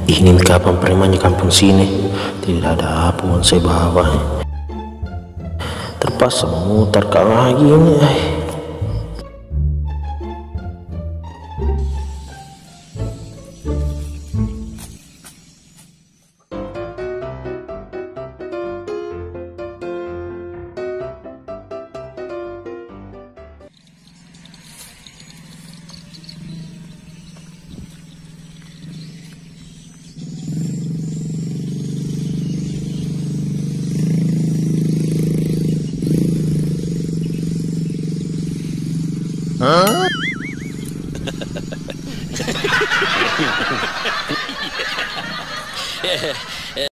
Ingin kapan premannya kampung sini? Tidak ada apa yang saya bawa. Terpaksa memutar kau lagi ini. Huh?